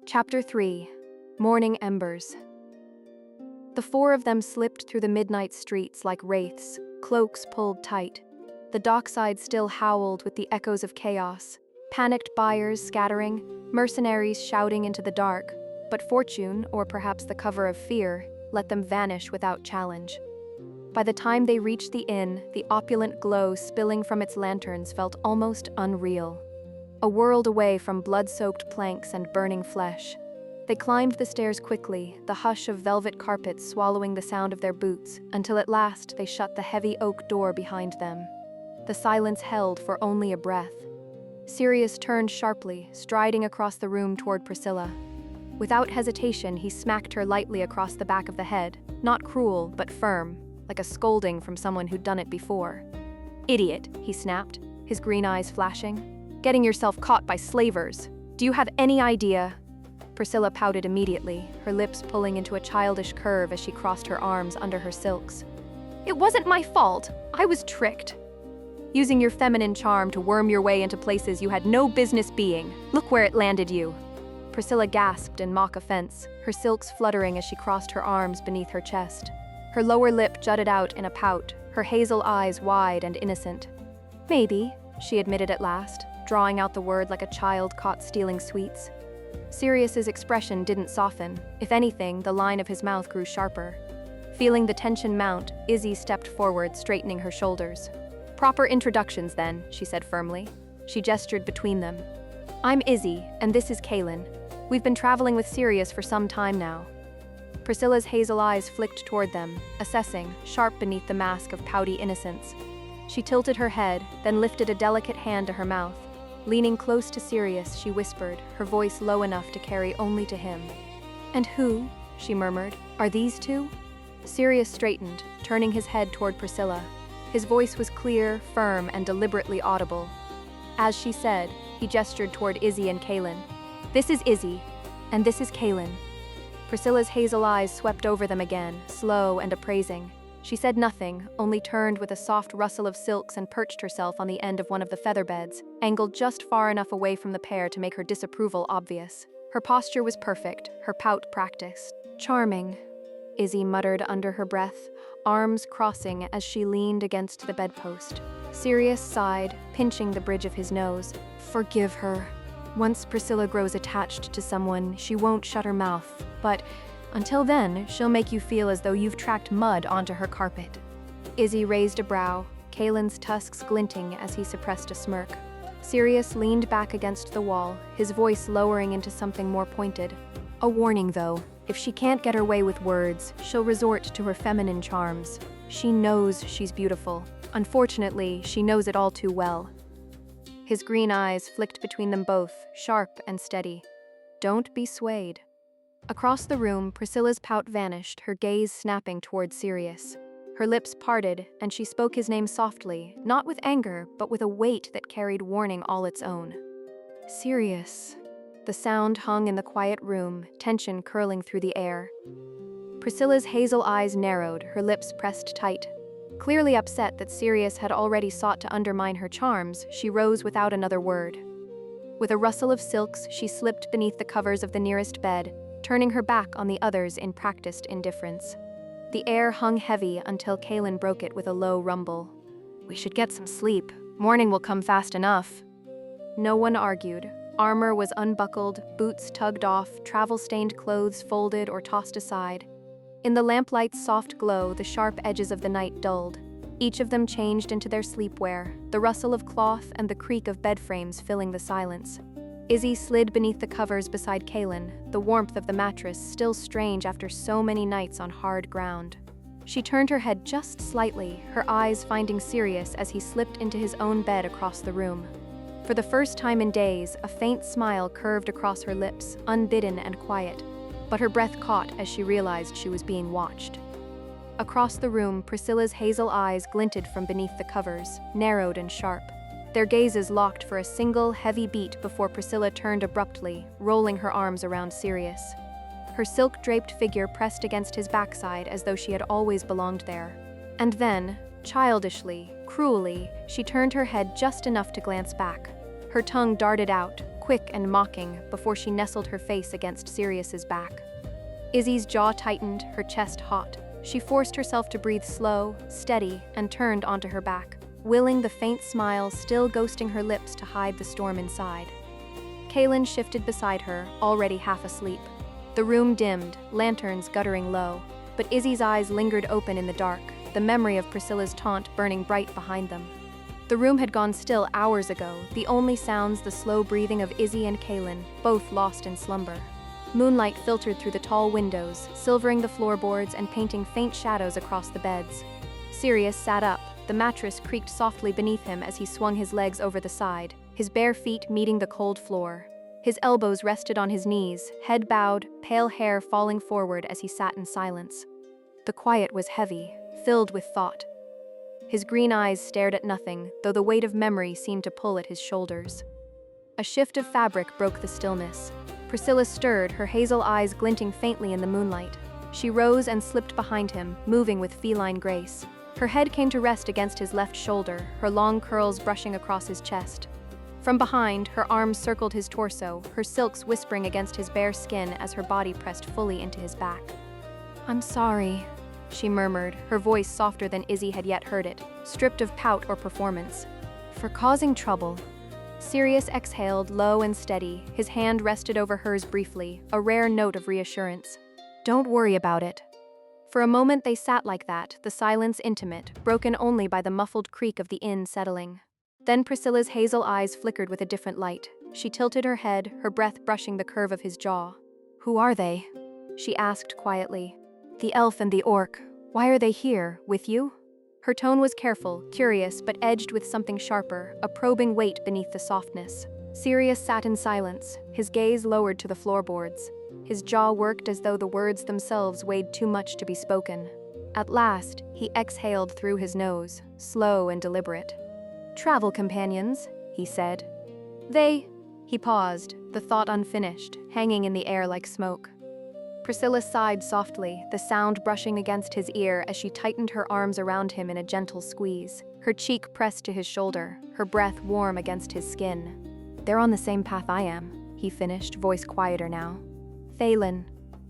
Chapter 3. Morning Embers. The four of them slipped through the midnight streets like wraiths, cloaks pulled tight. The dockside still howled with the echoes of chaos, panicked buyers scattering, mercenaries shouting into the dark, but fortune, or perhaps the cover of fear, let them vanish without challenge. By the time they reached the inn, the opulent glow spilling from its lanterns felt almost unreal. A world away from blood-soaked planks and burning flesh. They climbed the stairs quickly, the hush of velvet carpets swallowing the sound of their boots, until at last they shut the heavy oak door behind them. The silence held for only a breath. Sirius turned sharply, striding across the room toward Priscilla. Without hesitation, he smacked her lightly across the back of the head, not cruel, but firm, like a scolding from someone who'd done it before. "Idiot," he snapped, his green eyes flashing. "Getting yourself caught by slavers. Do you have any idea?" Priscilla pouted immediately, her lips pulling into a childish curve as she crossed her arms under her silks. "It wasn't my fault. I was tricked. Using your feminine charm to worm your way into places you had no business being. Look where it landed you." Priscilla gasped in mock offense, her silks fluttering as she crossed her arms beneath her chest. Her lower lip jutted out in a pout, her hazel eyes wide and innocent. "Maybe," she admitted at last, drawing out the word like a child caught stealing sweets. Sirius's expression didn't soften. If anything, the line of his mouth grew sharper. Feeling the tension mount, Izzi stepped forward, straightening her shoulders. "Proper introductions, then," she said firmly. She gestured between them. "I'm Izzi, and this is Kaelen. We've been traveling with Sirius for some time now." Priscilla's hazel eyes flicked toward them, assessing, sharp beneath the mask of pouty innocence. She tilted her head, then lifted a delicate hand to her mouth. Leaning close to Sirius, she whispered, her voice low enough to carry only to him. "And who," she murmured, "are these two?" Sirius straightened, turning his head toward Priscilla. His voice was clear, firm, and deliberately audible. As she said, he gestured toward Izzi and Kaelen. "This is Izzi, and this is Kaelen." Priscilla's hazel eyes swept over them again, slow and appraising. She said nothing, only turned with a soft rustle of silks and perched herself on the end of one of the feather beds, angled just far enough away from the pair to make her disapproval obvious. Her posture was perfect, her pout practiced. "Charming," Izzi muttered under her breath, arms crossing as she leaned against the bedpost. Sirius sighed, pinching the bridge of his nose. "Forgive her. Once Priscilla grows attached to someone, she won't shut her mouth, but until then, she'll make you feel as though you've tracked mud onto her carpet." Izzi raised a brow, Kaelen's tusks glinting as he suppressed a smirk. Sirius leaned back against the wall, his voice lowering into something more pointed. "A warning, though. If she can't get her way with words, she'll resort to her feminine charms. She knows she's beautiful. Unfortunately, she knows it all too well." His green eyes flicked between them both, sharp and steady. "Don't be swayed." Across the room, Priscilla's pout vanished, her gaze snapping toward Sirius. Her lips parted, and she spoke his name softly, not with anger, but with a weight that carried warning all its own. "Sirius." The sound hung in the quiet room, tension curling through the air. Priscilla's hazel eyes narrowed, her lips pressed tight. Clearly upset that Sirius had already sought to undermine her charms, she rose without another word. With a rustle of silks, she slipped beneath the covers of the nearest bed, turning her back on the others in practiced indifference. The air hung heavy until Kaelen broke it with a low rumble. "We should get some sleep. Morning will come fast enough." No one argued. Armor was unbuckled, boots tugged off, travel-stained clothes folded or tossed aside. In the lamplight's soft glow, the sharp edges of the night dulled. Each of them changed into their sleepwear, the rustle of cloth and the creak of bed frames filling the silence. Izzi slid beneath the covers beside Kaelen, the warmth of the mattress still strange after so many nights on hard ground. She turned her head just slightly, her eyes finding Sirius as he slipped into his own bed across the room. For the first time in days, a faint smile curved across her lips, unbidden and quiet, but her breath caught as she realized she was being watched. Across the room, Priscilla's hazel eyes glinted from beneath the covers, narrowed and sharp. Their gazes locked for a single, heavy beat before Priscilla turned abruptly, rolling her arms around Sirius. Her silk-draped figure pressed against his backside as though she had always belonged there. And then, childishly, cruelly, she turned her head just enough to glance back. Her tongue darted out, quick and mocking, before she nestled her face against Sirius's back. Izzi's jaw tightened, her chest hot. She forced herself to breathe slow, steady, and turned onto her back, willing the faint smile still ghosting her lips to hide the storm inside. Kaelen shifted beside her, already half asleep. The room dimmed, lanterns guttering low, but Izzi's eyes lingered open in the dark, the memory of Priscilla's taunt burning bright behind them. The room had gone still hours ago, the only sounds the slow breathing of Izzi and Kaelen, both lost in slumber. Moonlight filtered through the tall windows, silvering the floorboards and painting faint shadows across the beds. Sirius sat up, the mattress creaked softly beneath him as he swung his legs over the side, his bare feet meeting the cold floor. His elbows rested on his knees, head bowed, pale hair falling forward as he sat in silence. The quiet was heavy, filled with thought. His green eyes stared at nothing, though the weight of memory seemed to pull at his shoulders. A shift of fabric broke the stillness. Priscilla stirred, her hazel eyes glinting faintly in the moonlight. She rose and slipped behind him, moving with feline grace. Her head came to rest against his left shoulder, her long curls brushing across his chest. From behind, her arms circled his torso, her silks whispering against his bare skin as her body pressed fully into his back. "I'm sorry," she murmured, her voice softer than Izzi had yet heard it, stripped of pout or performance. "For causing trouble." Sirius exhaled, low and steady, his hand rested over hers briefly, a rare note of reassurance. "Don't worry about it." For a moment they sat like that, the silence intimate, broken only by the muffled creak of the inn settling. Then Priscilla's hazel eyes flickered with a different light. She tilted her head, her breath brushing the curve of his jaw. "Who are they?" she asked quietly. "The elf and the orc. Why are they here, with you?" Her tone was careful, curious, but edged with something sharper, a probing weight beneath the softness. Sirius sat in silence, his gaze lowered to the floorboards. His jaw worked as though the words themselves weighed too much to be spoken. At last, he exhaled through his nose, slow and deliberate. "Travel companions," he said. He paused, the thought unfinished, hanging in the air like smoke. Priscilla sighed softly, the sound brushing against his ear as she tightened her arms around him in a gentle squeeze, her cheek pressed to his shoulder, her breath warm against his skin. "They're on the same path I am," he finished, voice quieter now. "Kaelen."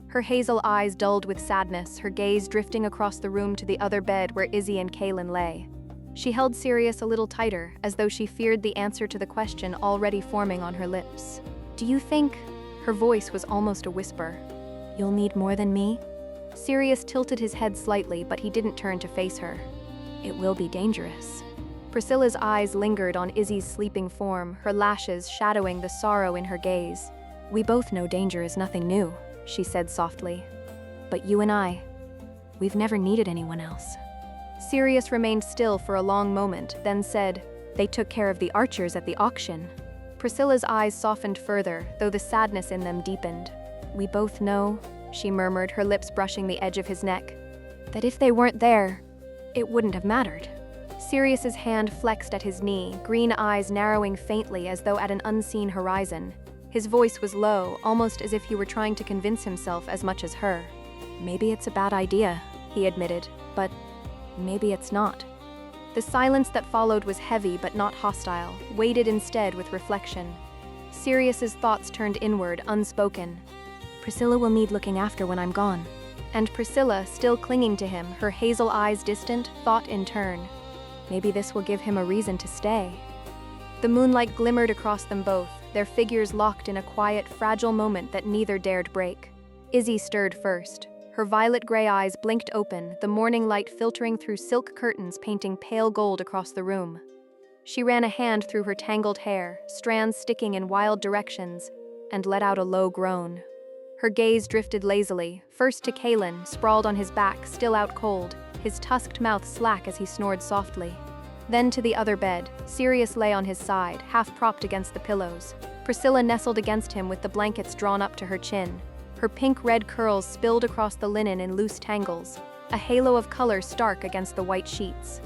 Her hazel eyes dulled with sadness, her gaze drifting across the room to the other bed where Izzi and Kaelen lay. She held Sirius a little tighter, as though she feared the answer to the question already forming on her lips. "Do you think?" Her voice was almost a whisper. "You'll need more than me?" Sirius tilted his head slightly, but he didn't turn to face her. "It will be dangerous." Priscilla's eyes lingered on Izzi's sleeping form, her lashes shadowing the sorrow in her gaze. "We both know danger is nothing new," she said softly. "But you and I, we've never needed anyone else." Sirius remained still for a long moment, then said, "They took care of the archers at the auction." Priscilla's eyes softened further, though the sadness in them deepened. "We both know," she murmured, her lips brushing the edge of his neck, "that if they weren't there, it wouldn't have mattered." Sirius's hand flexed at his knee, green eyes narrowing faintly as though at an unseen horizon. His voice was low, almost as if he were trying to convince himself as much as her. "Maybe it's a bad idea," he admitted, "but maybe it's not." The silence that followed was heavy but not hostile, weighted instead with reflection. Sirius's thoughts turned inward, unspoken. "Priscilla will need looking after when I'm gone." And Priscilla, still clinging to him, her hazel eyes distant, thought in turn. Maybe this will give him a reason to stay. The moonlight glimmered across them both, their figures locked in a quiet, fragile moment that neither dared break. Izzi stirred first. Her violet-gray eyes blinked open, the morning light filtering through silk curtains painting pale gold across the room. She ran a hand through her tangled hair, strands sticking in wild directions, and let out a low groan. Her gaze drifted lazily, first to Kaelen, sprawled on his back, still out cold, his tusked mouth slack as he snored softly. Then to the other bed. Sirius lay on his side, half propped against the pillows. Priscilla nestled against him with the blankets drawn up to her chin. Her pink-red curls spilled across the linen in loose tangles, a halo of color stark against the white sheets.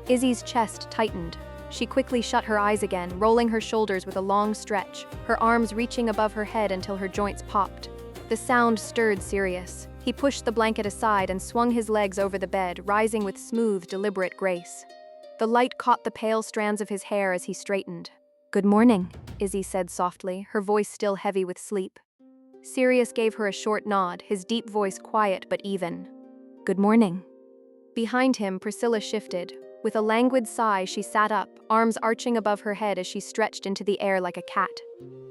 Izzi's chest tightened. She quickly shut her eyes again, rolling her shoulders with a long stretch, her arms reaching above her head until her joints popped. The sound stirred Sirius. He pushed the blanket aside and swung his legs over the bed, rising with smooth, deliberate grace. The light caught the pale strands of his hair as he straightened. Good morning, Izzi said softly, her voice still heavy with sleep. Sirius gave her a short nod, his deep voice quiet but even. Good morning. Behind him, Priscilla shifted. With a languid sigh, she sat up, arms arching above her head as she stretched into the air like a cat.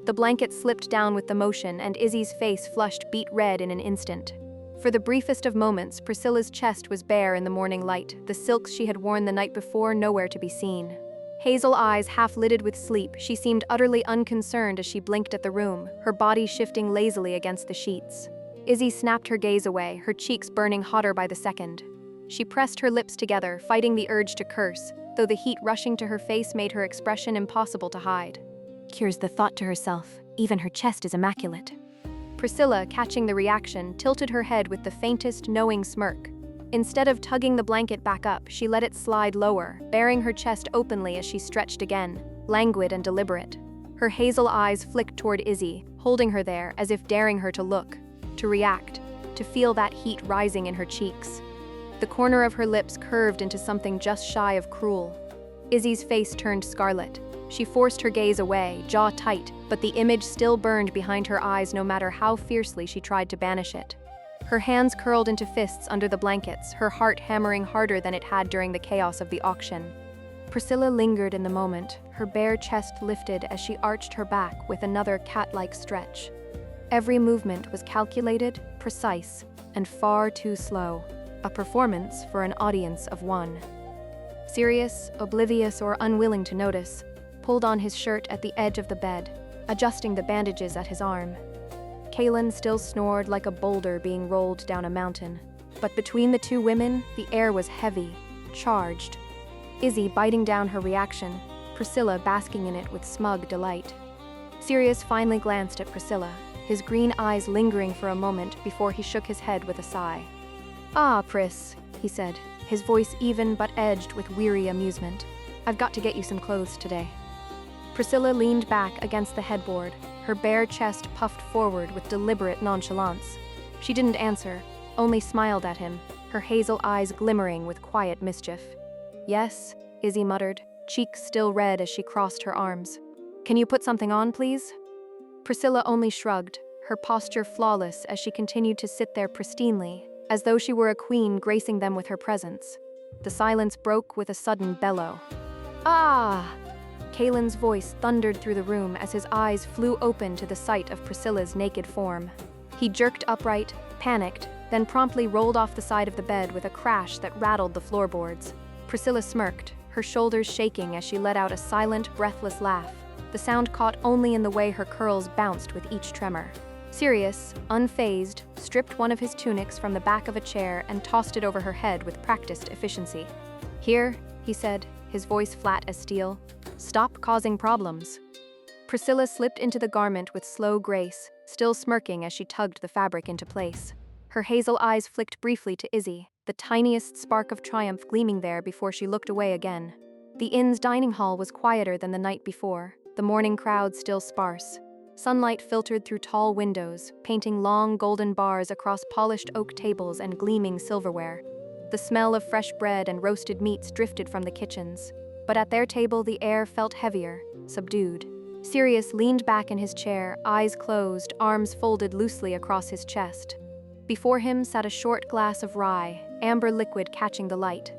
The blanket slipped down with the motion, and Izzi's face flushed beet red in an instant. For the briefest of moments, Priscilla's chest was bare in the morning light, the silks she had worn the night before nowhere to be seen. Hazel eyes half-lidded with sleep, she seemed utterly unconcerned as she blinked at the room, her body shifting lazily against the sheets. Izzi snapped her gaze away, her cheeks burning hotter by the second. She pressed her lips together, fighting the urge to curse, though the heat rushing to her face made her expression impossible to hide. Cures the thought to herself, even her chest is immaculate. Priscilla, catching the reaction, tilted her head with the faintest, knowing smirk. Instead of tugging the blanket back up, she let it slide lower, baring her chest openly as she stretched again, languid and deliberate. Her hazel eyes flicked toward Izzi, holding her there as if daring her to look, to react, to feel that heat rising in her cheeks. The corner of her lips curved into something just shy of cruel. Izzi's face turned scarlet. She forced her gaze away, jaw tight, but the image still burned behind her eyes no matter how fiercely she tried to banish it. Her hands curled into fists under the blankets, her heart hammering harder than it had during the chaos of the auction. Priscilla lingered in the moment, her bare chest lifted as she arched her back with another cat-like stretch. Every movement was calculated, precise, and far too slow, a performance for an audience of one. Sirius, oblivious or unwilling to notice, pulled on his shirt at the edge of the bed, adjusting the bandages at his arm. Kaelen still snored like a boulder being rolled down a mountain. But between the two women, the air was heavy, charged. Izzi biting down her reaction, Priscilla basking in it with smug delight. Sirius finally glanced at Priscilla, his green eyes lingering for a moment before he shook his head with a sigh. "Ah, Pris," he said, his voice even but edged with weary amusement. "I've got to get you some clothes today." Priscilla leaned back against the headboard, her bare chest puffed forward with deliberate nonchalance. She didn't answer, only smiled at him, her hazel eyes glimmering with quiet mischief. "Yes," Izzi muttered, cheeks still red as she crossed her arms. "Can you put something on, please?" Priscilla only shrugged, her posture flawless as she continued to sit there pristinely, as though she were a queen gracing them with her presence. The silence broke with a sudden bellow. "Ah!" Kaelen's voice thundered through the room as his eyes flew open to the sight of Priscilla's naked form. He jerked upright, panicked, then promptly rolled off the side of the bed with a crash that rattled the floorboards. Priscilla smirked, her shoulders shaking as she let out a silent, breathless laugh, the sound caught only in the way her curls bounced with each tremor. Sirius, unfazed, stripped one of his tunics from the back of a chair and tossed it over her head with practiced efficiency. "Here," he said, his voice flat as steel. "Stop causing problems." Priscilla slipped into the garment with slow grace, still smirking as she tugged the fabric into place. Her hazel eyes flicked briefly to Izzi, the tiniest spark of triumph gleaming there before she looked away again. The inn's dining hall was quieter than the night before, the morning crowd still sparse. Sunlight filtered through tall windows, painting long golden bars across polished oak tables and gleaming silverware. The smell of fresh bread and roasted meats drifted from the kitchens. But at their table the air felt heavier, subdued. Sirius leaned back in his chair, eyes closed, arms folded loosely across his chest. Before him sat a short glass of rye, amber liquid catching the light.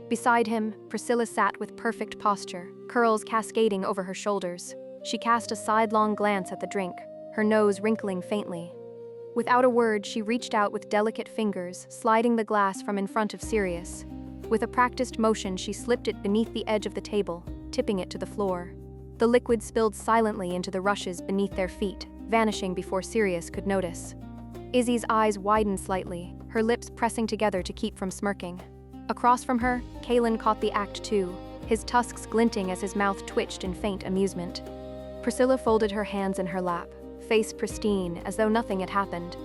Beside him, Priscilla sat with perfect posture, curls cascading over her shoulders. She cast a sidelong glance at the drink, her nose wrinkling faintly. Without a word, she reached out with delicate fingers, sliding the glass from in front of Sirius. With a practiced motion, she slipped it beneath the edge of the table, tipping it to the floor. The liquid spilled silently into the rushes beneath their feet, vanishing before Sirius could notice. Izzi's eyes widened slightly, her lips pressing together to keep from smirking. Across from her, Kaelen caught the act too, his tusks glinting as his mouth twitched in faint amusement. Priscilla folded her hands in her lap, face pristine, as though nothing had happened.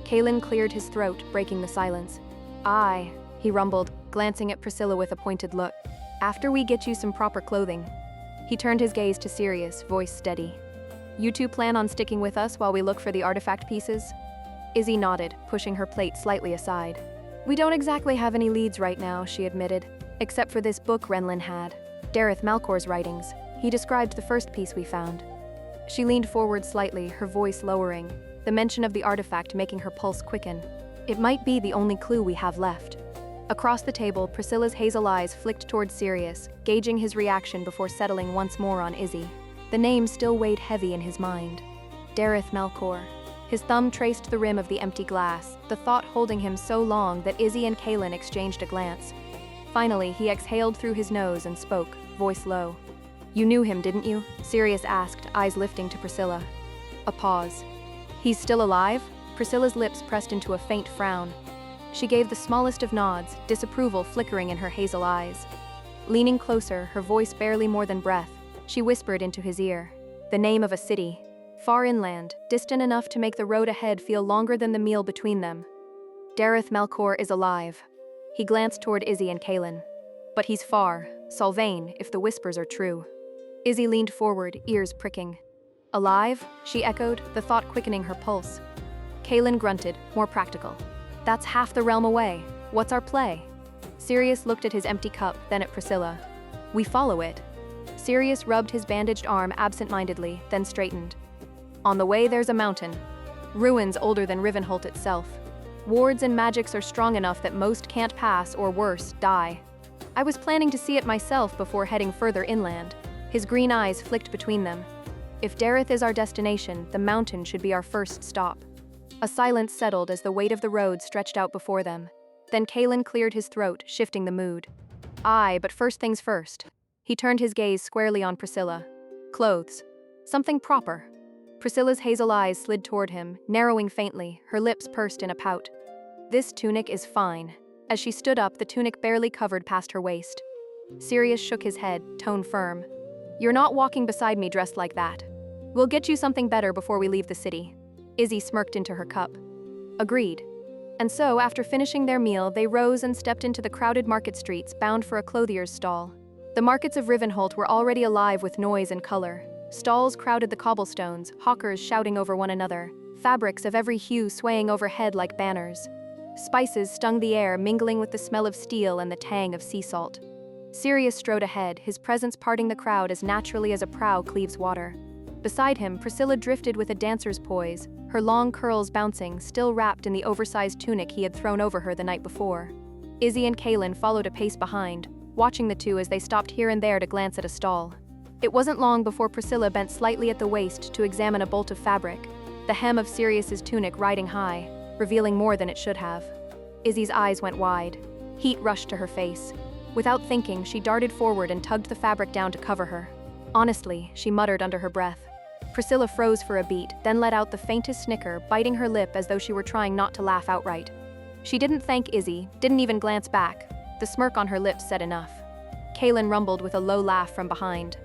Kaelen cleared his throat, breaking the silence. "Aye," he rumbled, glancing at Priscilla with a pointed look. "After we get you some proper clothing." He turned his gaze to Sirius, voice steady. "You two plan on sticking with us while we look for the artifact pieces?" Izzi nodded, pushing her plate slightly aside. "We don't exactly have any leads right now," she admitted, "except for this book Renlin had. Dareth Malcor's writings. He described the first piece we found. She leaned forward slightly, her voice lowering, the mention of the artifact making her pulse quicken. It might be the only clue we have left. Across the table, Priscilla's hazel eyes flicked towards Sirius, gauging his reaction before settling once more on Izzi. The name still weighed heavy in his mind. Dareth Melkor. His thumb traced the rim of the empty glass, the thought holding him so long that Izzi and Kaelen exchanged a glance. Finally, he exhaled through his nose and spoke, voice low. "You knew him, didn't you?" Sirius asked, eyes lifting to Priscilla. A pause. "He's still alive?" Priscilla's lips pressed into a faint frown. She gave the smallest of nods, disapproval flickering in her hazel eyes. Leaning closer, her voice barely more than breath, she whispered into his ear. The name of a city. Far inland, distant enough to make the road ahead feel longer than the meal between them. Dareth Melkor is alive. He glanced toward Izzi and Kaelen. But he's far, Solvain, if the whispers are true. Izzi leaned forward, ears pricking. Alive? She echoed, the thought quickening her pulse. Kaelen grunted, more practical. That's half the realm away. What's our play? Sirius looked at his empty cup, then at Priscilla. We follow it. Sirius rubbed his bandaged arm absent-mindedly, then straightened. On the way there's a mountain. Ruins older than Rivenholt itself. Wards and magics are strong enough that most can't pass, or worse, die. I was planning to see it myself before heading further inland. His green eyes flicked between them. If Dareth is our destination, the mountain should be our first stop. A silence settled as the weight of the road stretched out before them. Then Kaelen cleared his throat, shifting the mood. Aye, but first things first. He turned his gaze squarely on Priscilla. Clothes. Something proper. Priscilla's hazel eyes slid toward him, narrowing faintly, her lips pursed in a pout. This tunic is fine. As she stood up, the tunic barely covered past her waist. Sirius shook his head, tone firm. You're not walking beside me dressed like that. We'll get you something better before we leave the city. Izzi smirked into her cup. Agreed. And so, after finishing their meal, they rose and stepped into the crowded market streets, bound for a clothier's stall. The markets of Rivenholt were already alive with noise and color. Stalls crowded the cobblestones, hawkers shouting over one another, fabrics of every hue swaying overhead like banners. Spices stung the air, mingling with the smell of steel and the tang of sea salt. Sirius strode ahead, his presence parting the crowd as naturally as a prow cleaves water. Beside him, Priscilla drifted with a dancer's poise, her long curls bouncing, still wrapped in the oversized tunic he had thrown over her the night before. Izzi and Kaelen followed a pace behind, watching the two as they stopped here and there to glance at a stall. It wasn't long before Priscilla bent slightly at the waist to examine a bolt of fabric, the hem of Sirius's tunic riding high, revealing more than it should have. Izzi's eyes went wide. Heat rushed to her face. Without thinking, she darted forward and tugged the fabric down to cover her. Honestly, she muttered under her breath. Priscilla froze for a beat, then let out the faintest snicker, biting her lip as though she were trying not to laugh outright. She didn't thank Izzi, didn't even glance back. The smirk on her lips said enough. Kaelen rumbled with a low laugh from behind.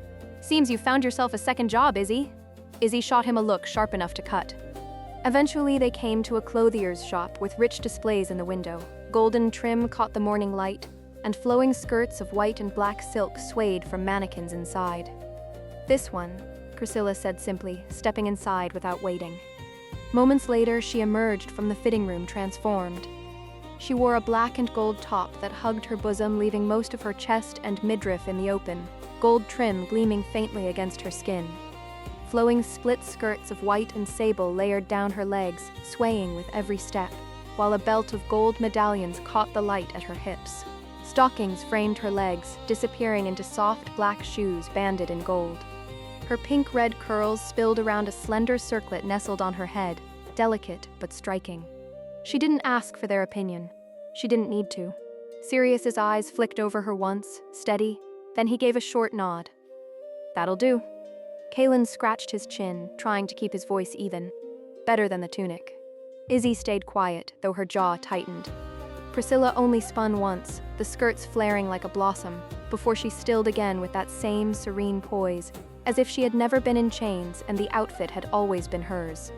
Seems you found yourself a second job, Izzi. Izzi shot him a look sharp enough to cut. Eventually, they came to a clothier's shop with rich displays in the window. Golden trim caught the morning light, and flowing skirts of white and black silk swayed from mannequins inside. This one, Priscilla said simply, stepping inside without waiting. Moments later, she emerged from the fitting room transformed. She wore a black and gold top that hugged her bosom, leaving most of her chest and midriff in the open, gold trim gleaming faintly against her skin. Flowing split skirts of white and sable layered down her legs, swaying with every step, while a belt of gold medallions caught the light at her hips. Stockings framed her legs, disappearing into soft black shoes banded in gold. Her pink-red curls spilled around a slender circlet nestled on her head, delicate but striking. She didn't ask for their opinion. She didn't need to. Sirius's eyes flicked over her once, steady, then he gave a short nod. That'll do. Kaelen scratched his chin, trying to keep his voice even. Better than the tunic. Izzi stayed quiet, though her jaw tightened. Priscilla only spun once, the skirts flaring like a blossom, before she stilled again with that same serene poise, as if she had never been in chains and the outfit had always been hers.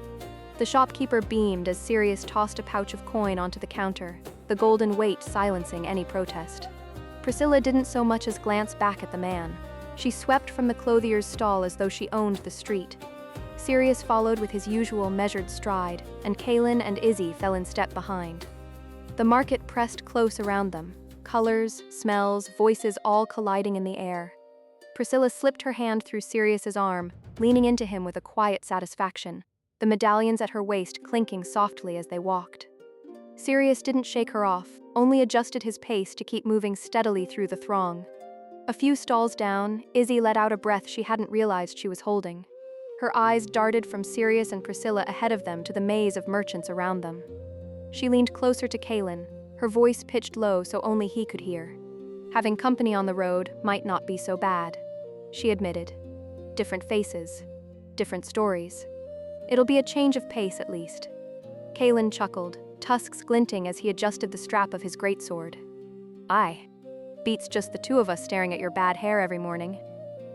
The shopkeeper beamed as Sirius tossed a pouch of coin onto the counter, the golden weight silencing any protest. Priscilla didn't so much as glance back at the man. She swept from the clothier's stall as though she owned the street. Sirius followed with his usual measured stride, and Kaelen and Izzi fell in step behind. The market pressed close around them, colors, smells, voices all colliding in the air. Priscilla slipped her hand through Sirius's arm, leaning into him with a quiet satisfaction, the medallions at her waist clinking softly as they walked. Sirius didn't shake her off, only adjusted his pace to keep moving steadily through the throng. A few stalls down, Izzi let out a breath she hadn't realized she was holding. Her eyes darted from Sirius and Priscilla ahead of them to the maze of merchants around them. She leaned closer to Kaelen, her voice pitched low so only he could hear. Having company on the road might not be so bad, she admitted. Different faces, different stories. It'll be a change of pace at least. Kaelen chuckled, tusks glinting as he adjusted the strap of his greatsword. Aye. Beats just the two of us staring at your bad hair every morning.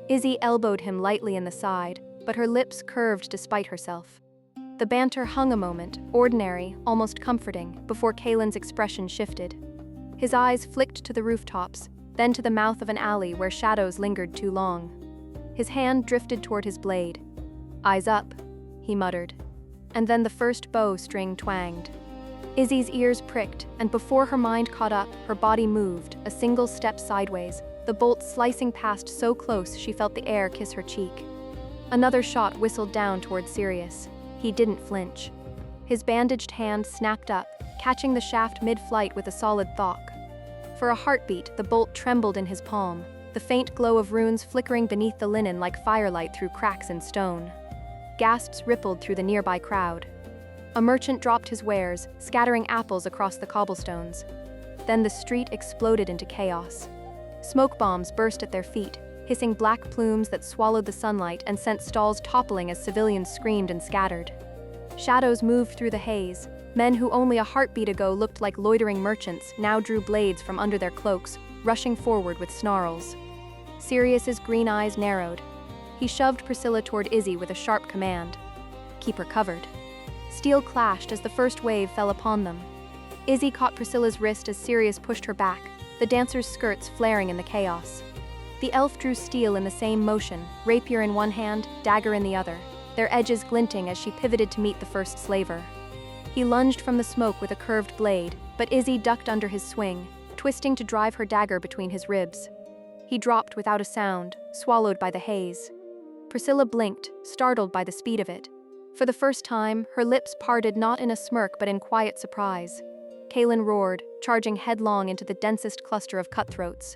Izzi elbowed him lightly in the side, but her lips curved despite herself. The banter hung a moment, ordinary, almost comforting, before Kaelen's expression shifted. His eyes flicked to the rooftops, then to the mouth of an alley where shadows lingered too long. His hand drifted toward his blade. Eyes up, he muttered. And then the first bow string twanged. Izzi's ears pricked, and before her mind caught up, her body moved, a single step sideways, the bolt slicing past so close she felt the air kiss her cheek. Another shot whistled down toward Sirius. He didn't flinch. His bandaged hand snapped up, catching the shaft mid-flight with a solid thock. For a heartbeat, the bolt trembled in his palm, the faint glow of runes flickering beneath the linen like firelight through cracks in stone. Gasps rippled through the nearby crowd. A merchant dropped his wares, scattering apples across the cobblestones. Then the street exploded into chaos. Smoke bombs burst at their feet, hissing black plumes that swallowed the sunlight and sent stalls toppling as civilians screamed and scattered. Shadows moved through the haze. Men who only a heartbeat ago looked like loitering merchants now drew blades from under their cloaks, rushing forward with snarls. Sirius's green eyes narrowed. He shoved Priscilla toward Izzi with a sharp command. Keep her covered. Steel clashed as the first wave fell upon them. Izzi caught Priscilla's wrist as Sirius pushed her back, the dancer's skirts flaring in the chaos. The elf drew steel in the same motion, rapier in one hand, dagger in the other, their edges glinting as she pivoted to meet the first slaver. He lunged from the smoke with a curved blade, but Izzi ducked under his swing, twisting to drive her dagger between his ribs. He dropped without a sound, swallowed by the haze. Priscilla blinked, startled by the speed of it. For the first time, her lips parted not in a smirk but in quiet surprise. Kaelen roared, charging headlong into the densest cluster of cutthroats.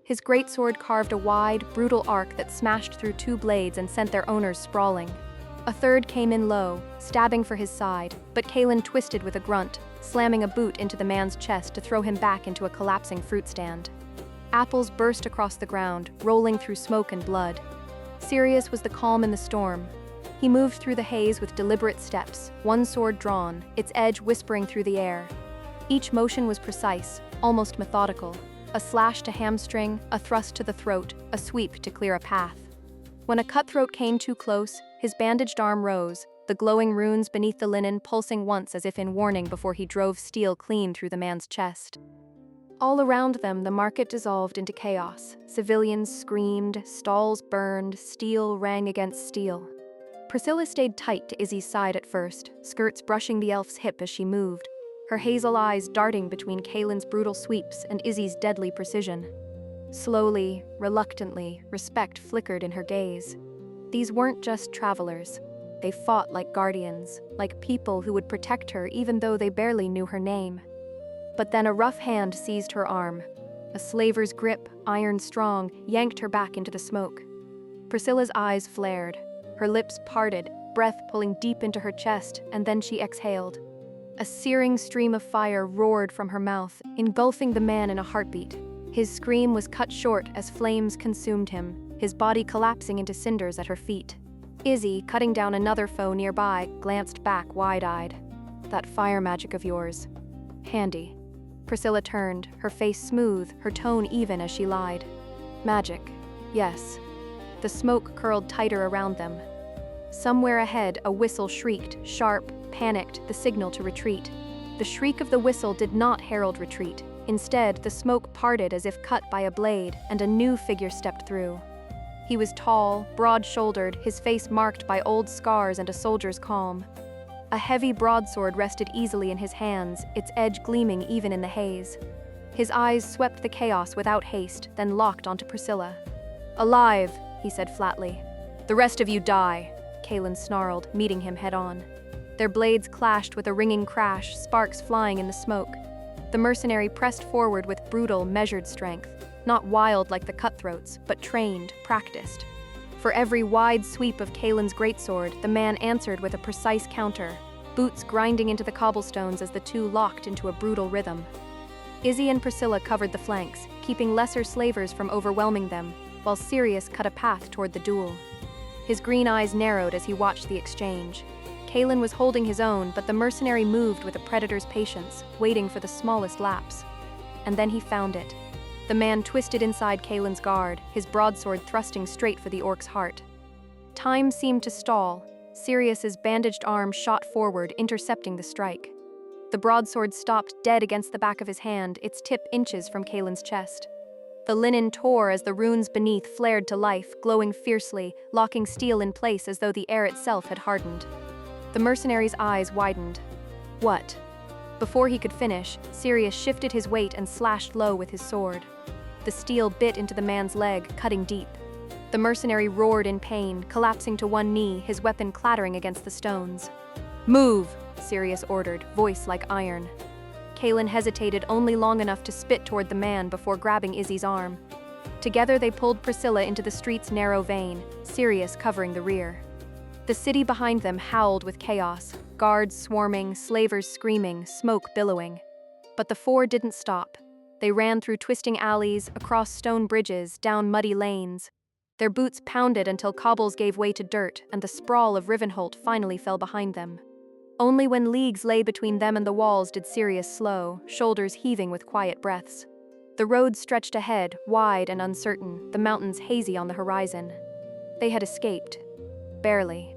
His greatsword carved a wide, brutal arc that smashed through two blades and sent their owners sprawling. A third came in low, stabbing for his side, but Kaelen twisted with a grunt, slamming a boot into the man's chest to throw him back into a collapsing fruit stand. Apples burst across the ground, rolling through smoke and blood. Sirius was the calm in the storm. He moved through the haze with deliberate steps, one sword drawn, its edge whispering through the air. Each motion was precise, almost methodical. A slash to hamstring, a thrust to the throat, a sweep to clear a path. When a cutthroat came too close, his bandaged arm rose, the glowing runes beneath the linen pulsing once as if in warning before he drove steel clean through the man's chest. All around them, the market dissolved into chaos. Civilians screamed, stalls burned, steel rang against steel. Priscilla stayed tight to Izzi's side at first, skirts brushing the elf's hip as she moved, her hazel eyes darting between Kaelen's brutal sweeps and Izzi's deadly precision. Slowly, reluctantly, respect flickered in her gaze. These weren't just travelers. They fought like guardians, like people who would protect her even though they barely knew her name. But then a rough hand seized her arm. A slaver's grip, iron strong, yanked her back into the smoke. Priscilla's eyes flared. Her lips parted, breath pulling deep into her chest, and then she exhaled. A searing stream of fire roared from her mouth, engulfing the man in a heartbeat. His scream was cut short as flames consumed him, his body collapsing into cinders at her feet. Izzi, cutting down another foe nearby, glanced back wide-eyed. That fire magic of yours. Handy. Priscilla turned, her face smooth, her tone even as she lied. Magic. Yes. The smoke curled tighter around them. Somewhere ahead, a whistle shrieked, sharp, panicked, the signal to retreat. The shriek of the whistle did not herald retreat. Instead, the smoke parted as if cut by a blade, and a new figure stepped through. He was tall, broad-shouldered, his face marked by old scars and a soldier's calm. A heavy broadsword rested easily in his hands, its edge gleaming even in the haze. His eyes swept the chaos without haste, then locked onto Priscilla. Alive, he said flatly. The rest of you die, Kaelen snarled, meeting him head-on. Their blades clashed with a ringing crash, sparks flying in the smoke. The mercenary pressed forward with brutal, measured strength, not wild like the cutthroats, but trained, practiced. For every wide sweep of Kaelen's greatsword, the man answered with a precise counter, boots grinding into the cobblestones as the two locked into a brutal rhythm. Izzi and Priscilla covered the flanks, keeping lesser slavers from overwhelming them, while Sirius cut a path toward the duel. His green eyes narrowed as he watched the exchange. Kaelen was holding his own, but the mercenary moved with a predator's patience, waiting for the smallest lapse. And then he found it. The man twisted inside Kaelen's guard, his broadsword thrusting straight for the orc's heart. Time seemed to stall. Sirius's bandaged arm shot forward, intercepting the strike. The broadsword stopped dead against the back of his hand, its tip inches from Kaelen's chest. The linen tore as the runes beneath flared to life, glowing fiercely, locking steel in place as though the air itself had hardened. The mercenary's eyes widened. What? Before he could finish, Sirius shifted his weight and slashed low with his sword. The steel bit into the man's leg, cutting deep. The mercenary roared in pain, collapsing to one knee, his weapon clattering against the stones. Move, Sirius ordered, voice like iron. Kaelen hesitated only long enough to spit toward the man before grabbing Izzi's arm. Together they pulled Priscilla into the street's narrow vein, Sirius covering the rear. The city behind them howled with chaos, guards swarming, slavers screaming, smoke billowing. But the four didn't stop. They ran through twisting alleys, across stone bridges, down muddy lanes. Their boots pounded until cobbles gave way to dirt, and the sprawl of Rivenholt finally fell behind them. Only when leagues lay between them and the walls did Sirius slow, shoulders heaving with quiet breaths. The road stretched ahead, wide and uncertain, the mountains hazy on the horizon. They had escaped. Barely.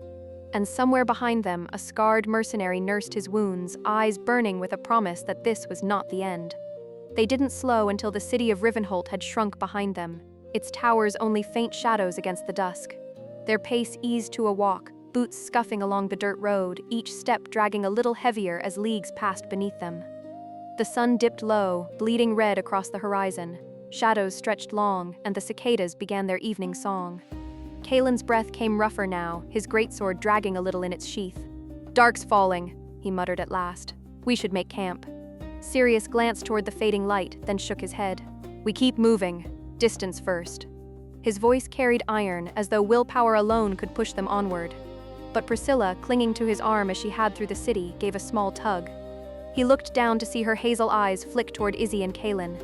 And somewhere behind them, a scarred mercenary nursed his wounds, eyes burning with a promise that this was not the end. They didn't slow until the city of Rivenholt had shrunk behind them, its towers only faint shadows against the dusk. Their pace eased to a walk, boots scuffing along the dirt road, each step dragging a little heavier as leagues passed beneath them. The sun dipped low, bleeding red across the horizon. Shadows stretched long, and the cicadas began their evening song. Kaelen's breath came rougher now, his greatsword dragging a little in its sheath. Dark's falling, he muttered at last. We should make camp. Sirius glanced toward the fading light, then shook his head. We keep moving. Distance first. His voice carried iron, as though willpower alone could push them onward. But Priscilla, clinging to his arm as she had through the city, gave a small tug. He looked down to see her hazel eyes flick toward Izzi and Kaelen.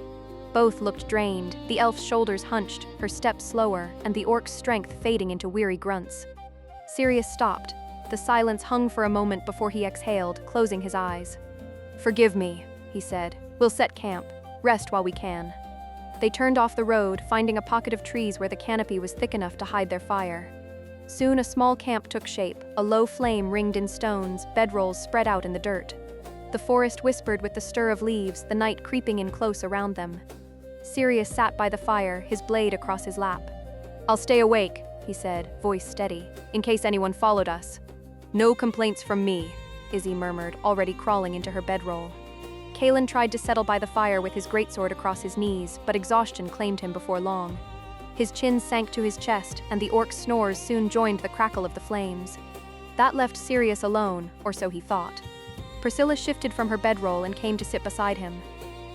Both looked drained, the elf's shoulders hunched, her steps slower, and the orc's strength fading into weary grunts. Sirius stopped. The silence hung for a moment before he exhaled, closing his eyes. Forgive me, he said. We'll set camp. Rest while we can. They turned off the road, finding a pocket of trees where the canopy was thick enough to hide their fire. Soon a small camp took shape, a low flame ringed in stones, bedrolls spread out in the dirt. The forest whispered with the stir of leaves, the night creeping in close around them. Sirius sat by the fire, his blade across his lap. I'll stay awake, he said, voice steady, in case anyone followed us. No complaints from me, Izzi murmured, already crawling into her bedroll. Kaelen tried to settle by the fire with his greatsword across his knees, but exhaustion claimed him before long. His chin sank to his chest, and the orc's snores soon joined the crackle of the flames. That left Sirius alone, or so he thought. Priscilla shifted from her bedroll and came to sit beside him.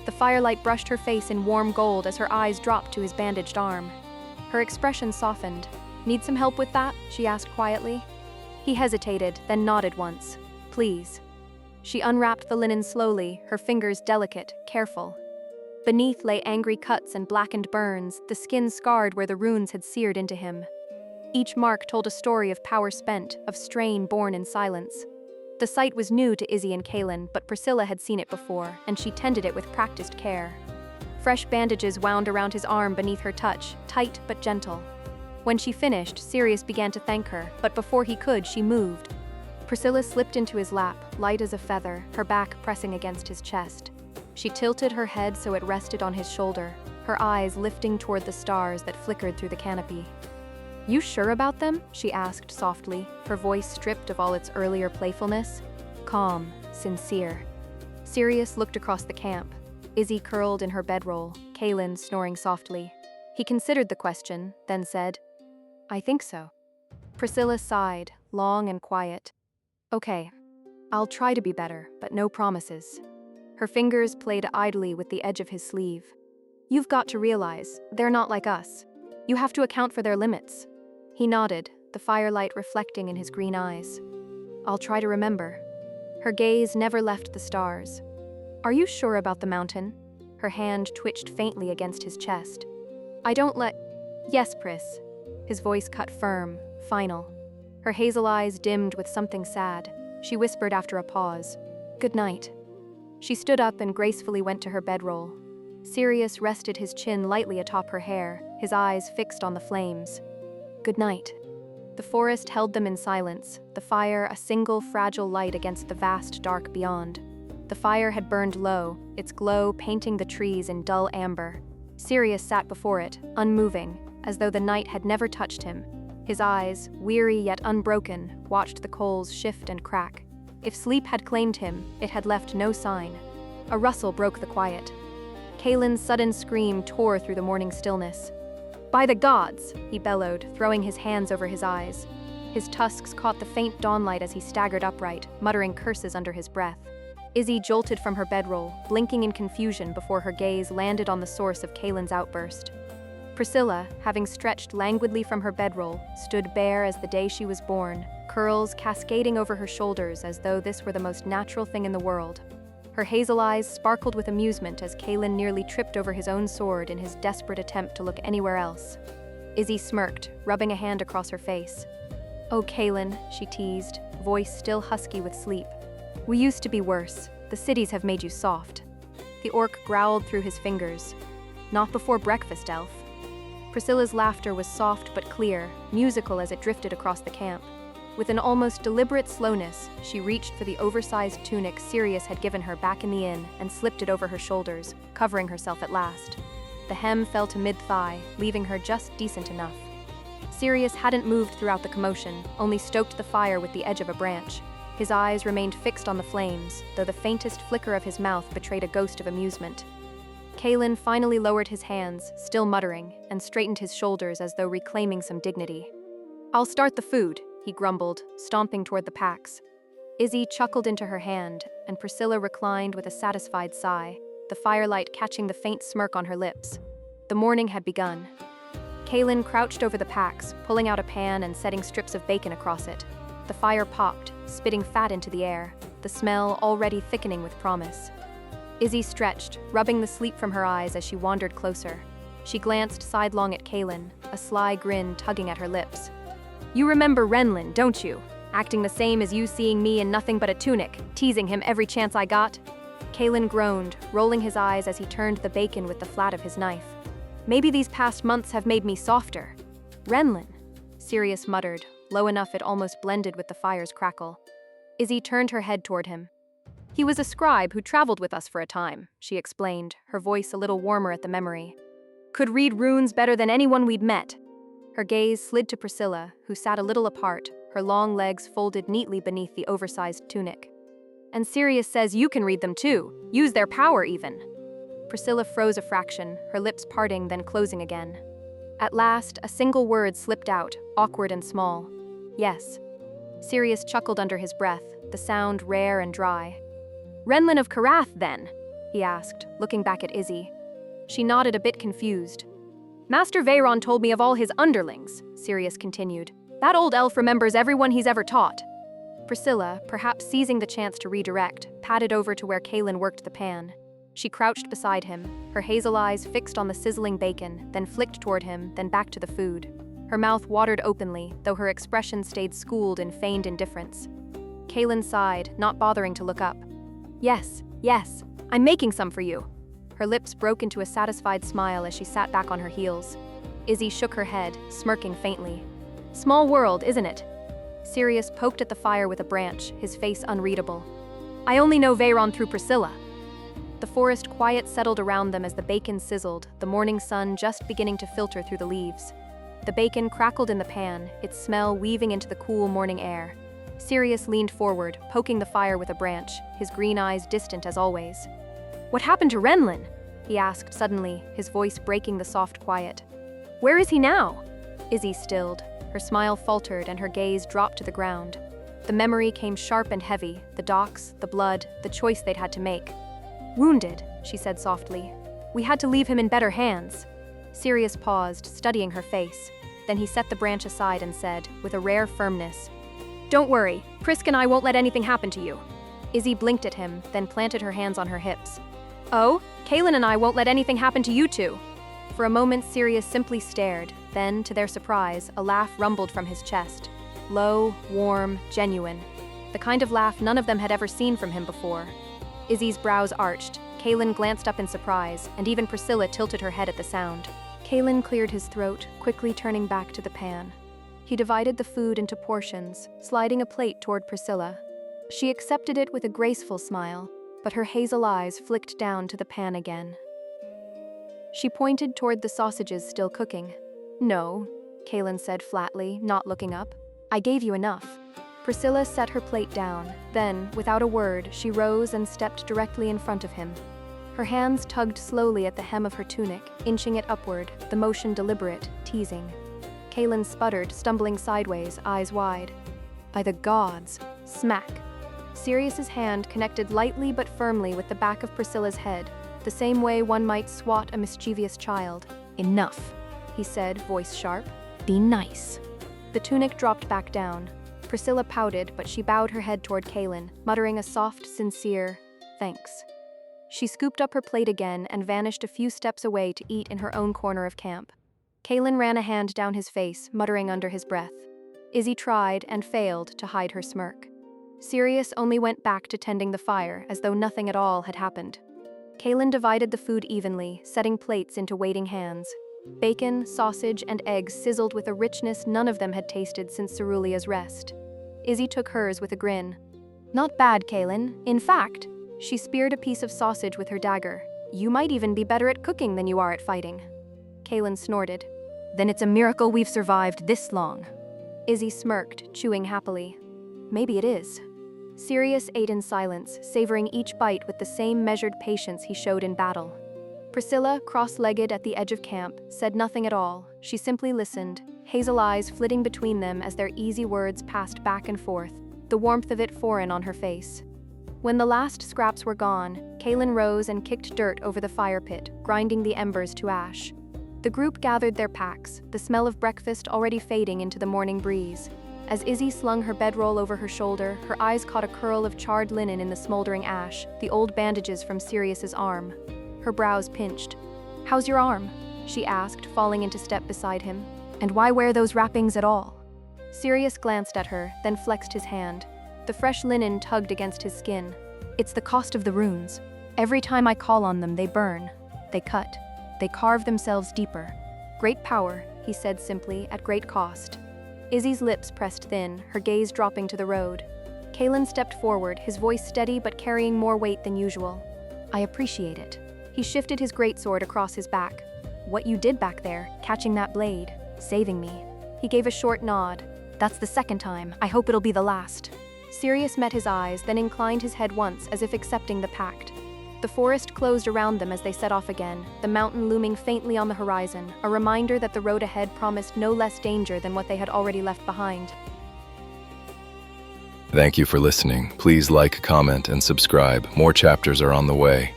The firelight brushed her face in warm gold as her eyes dropped to his bandaged arm. Her expression softened. Need some help with that? She asked quietly. He hesitated, then nodded once. Please. She unwrapped the linen slowly, her fingers delicate, careful. Beneath lay angry cuts and blackened burns, the skin scarred where the runes had seared into him. Each mark told a story of power spent, of strain born in silence. The sight was new to Izzi and Kaelen, but Priscilla had seen it before, and she tended it with practiced care. Fresh bandages wound around his arm beneath her touch, tight but gentle. When she finished, Sirius began to thank her, but before he could, she moved. Priscilla slipped into his lap, light as a feather, her back pressing against his chest. She tilted her head so it rested on his shoulder, her eyes lifting toward the stars that flickered through the canopy. You sure about them? She asked softly, her voice stripped of all its earlier playfulness. Calm, sincere. Sirius looked across the camp, Izzi curled in her bedroll, Kaelen snoring softly. He considered the question, then said, "I think so." Priscilla sighed, long and quiet. "Okay, I'll try to be better, but no promises." Her fingers played idly with the edge of his sleeve. "You've got to realize, they're not like us. You have to account for their limits." He nodded, the firelight reflecting in his green eyes. "I'll try to remember." Her gaze never left the stars. "Are you sure about the mountain?" Her hand twitched faintly against his chest. "I don't let—" "Yes, Pris." His voice cut firm, final. Her hazel eyes dimmed with something sad. She whispered after a pause, "Good night." She stood up and gracefully went to her bedroll. Sirius rested his chin lightly atop her hair, his eyes fixed on the flames. "Good night." The forest held them in silence, the fire a single fragile light against the vast dark beyond. The fire had burned low, its glow painting the trees in dull amber. Sirius sat before it, unmoving, as though the night had never touched him. His eyes, weary yet unbroken, watched the coals shift and crack. If sleep had claimed him, it had left no sign. A rustle broke the quiet. Kaelen's sudden scream tore through the morning stillness. "By the gods!" he bellowed, throwing his hands over his eyes. His tusks caught the faint dawnlight as he staggered upright, muttering curses under his breath. Izzi jolted from her bedroll, blinking in confusion before her gaze landed on the source of Kaelen's outburst. Priscilla, having stretched languidly from her bedroll, stood bare as the day she was born, curls cascading over her shoulders as though this were the most natural thing in the world. Her hazel eyes sparkled with amusement as Kaelen nearly tripped over his own sword in his desperate attempt to look anywhere else. Izzi smirked, rubbing a hand across her face. "Oh, Kaelen," she teased, voice still husky with sleep. "We used to be worse. The cities have made you soft." The orc growled through his fingers. "Not before breakfast, elf." Priscilla's laughter was soft but clear, musical as it drifted across the camp. With an almost deliberate slowness, she reached for the oversized tunic Sirius had given her back in the inn and slipped it over her shoulders, covering herself at last. The hem fell to mid-thigh, leaving her just decent enough. Sirius hadn't moved throughout the commotion, only stoked the fire with the edge of a branch. His eyes remained fixed on the flames, though the faintest flicker of his mouth betrayed a ghost of amusement. Kaelen finally lowered his hands, still muttering, and straightened his shoulders as though reclaiming some dignity. "I'll start the food," he grumbled, stomping toward the packs. Izzi chuckled into her hand, and Priscilla reclined with a satisfied sigh, the firelight catching the faint smirk on her lips. The morning had begun. Kaelen crouched over the packs, pulling out a pan and setting strips of bacon across it. The fire popped, spitting fat into the air, the smell already thickening with promise. Izzi stretched, rubbing the sleep from her eyes as she wandered closer. She glanced sidelong at Kaelen, a sly grin tugging at her lips. "You remember Renlin, don't you? Acting the same as you seeing me in nothing but a tunic, teasing him every chance I got?" Kaelen groaned, rolling his eyes as he turned the bacon with the flat of his knife. "Maybe these past months have made me softer." "Renlin," Sirius muttered, low enough it almost blended with the fire's crackle. Izzi turned her head toward him. "He was a scribe who traveled with us for a time," she explained, her voice a little warmer at the memory. "Could read runes better than anyone we'd met." Her gaze slid to Priscilla, who sat a little apart, her long legs folded neatly beneath the oversized tunic. "And Sirius says you can read them too, use their power even." Priscilla froze a fraction, her lips parting then closing again. At last, a single word slipped out, awkward and small. "Yes." Sirius chuckled under his breath, the sound rare and dry. "Renlin of Karath, then?" he asked, looking back at Izzi. She nodded a bit confused. "Master Veyron told me of all his underlings," Sirius continued. "That old elf remembers everyone he's ever taught." Priscilla, perhaps seizing the chance to redirect, padded over to where Kaelen worked the pan. She crouched beside him, her hazel eyes fixed on the sizzling bacon, then flicked toward him, then back to the food. Her mouth watered openly, though her expression stayed schooled in feigned indifference. Kaelen sighed, not bothering to look up. Yes, I'm making some for you." Her lips broke into a satisfied smile as she sat back on her heels. Izzi shook her head, smirking faintly. "Small world, isn't it?" Sirius poked at the fire with a branch, his face unreadable. "I only know Veyron through Priscilla." The forest quiet settled around them as the bacon sizzled, the morning sun just beginning to filter through the leaves. The bacon crackled in the pan, its smell weaving into the cool morning air. Sirius leaned forward, poking the fire with a branch, his green eyes distant as always. "What happened to Renlin?" he asked suddenly, his voice breaking the soft quiet. Where is he now? Izzi stilled. Her smile faltered and her gaze dropped to the ground. The memory came sharp and heavy, the docks, the blood, the choice they'd had to make. Wounded, she said softly. We had to leave him in better hands. Sirius paused, studying her face. Then he set the branch aside and said, with a rare firmness, Don't worry, Prisk and I won't let anything happen to you. Izzi blinked at him, then planted her hands on her hips. Oh, Kaelen and I won't let anything happen to you two. For a moment, Sirius simply stared. Then, to their surprise, a laugh rumbled from his chest. Low, warm, genuine. The kind of laugh none of them had ever seen from him before. Izzi's brows arched. Kaelen glanced up in surprise, and even Priscilla tilted her head at the sound. Kaelen cleared his throat, quickly turning back to the pan. He divided the food into portions, sliding a plate toward Priscilla. She accepted it with a graceful smile, but her hazel eyes flicked down to the pan again. She pointed toward the sausages still cooking. No, Kaelen said flatly, not looking up. I gave you enough. Priscilla set her plate down. Then, without a word, she rose and stepped directly in front of him. Her hands tugged slowly at the hem of her tunic, inching it upward, the motion deliberate, teasing. Kaelen sputtered, stumbling sideways, eyes wide. By the gods! Smack! Sirius's hand connected lightly but firmly with the back of Priscilla's head, the same way one might swat a mischievous child. Enough, he said, voice sharp. Be nice. The tunic dropped back down. Priscilla pouted, but she bowed her head toward Kaelen, muttering a soft, sincere, thanks. She scooped up her plate again and vanished a few steps away to eat in her own corner of camp. Kaelen ran a hand down his face, muttering under his breath. Izzi tried and failed to hide her smirk. Sirius only went back to tending the fire as though nothing at all had happened. Kaelen divided the food evenly, setting plates into waiting hands. Bacon, sausage, and eggs sizzled with a richness none of them had tasted since Cerulea's rest. Izzi took hers with a grin. Not bad, Kaelen. In fact, she speared a piece of sausage with her dagger. You might even be better at cooking than you are at fighting. Kaelen snorted. Then it's a miracle we've survived this long. Izzi smirked, chewing happily. Maybe it is. Sirius ate in silence, savoring each bite with the same measured patience he showed in battle. Priscilla, cross-legged at the edge of camp, said nothing at all. She simply listened, hazel eyes flitting between them as their easy words passed back and forth, the warmth of it foreign on her face. When the last scraps were gone, Kaelen rose and kicked dirt over the fire pit, grinding the embers to ash. The group gathered their packs, the smell of breakfast already fading into the morning breeze. As Izzi slung her bedroll over her shoulder, her eyes caught a curl of charred linen in the smoldering ash, the old bandages from Sirius's arm. Her brows pinched. How's your arm? She asked, falling into step beside him. And why wear those wrappings at all? Sirius glanced at her, then flexed his hand. The fresh linen tugged against his skin. It's the cost of the runes. Every time I call on them, they burn. They cut. They carve themselves deeper. Great power, he said simply, at great cost. Izzi's lips pressed thin, her gaze dropping to the road. Kaelen stepped forward, his voice steady but carrying more weight than usual. I appreciate it. He shifted his greatsword across his back. What you did back there, catching that blade, saving me. He gave a short nod. That's the second time. I hope it'll be the last. Sirius met his eyes, then inclined his head once as if accepting the pact. The forest closed around them as they set off again, the mountain looming faintly on the horizon, a reminder that the road ahead promised no less danger than what they had already left behind. Thank you for listening. Please like, comment, and subscribe. More chapters are on the way.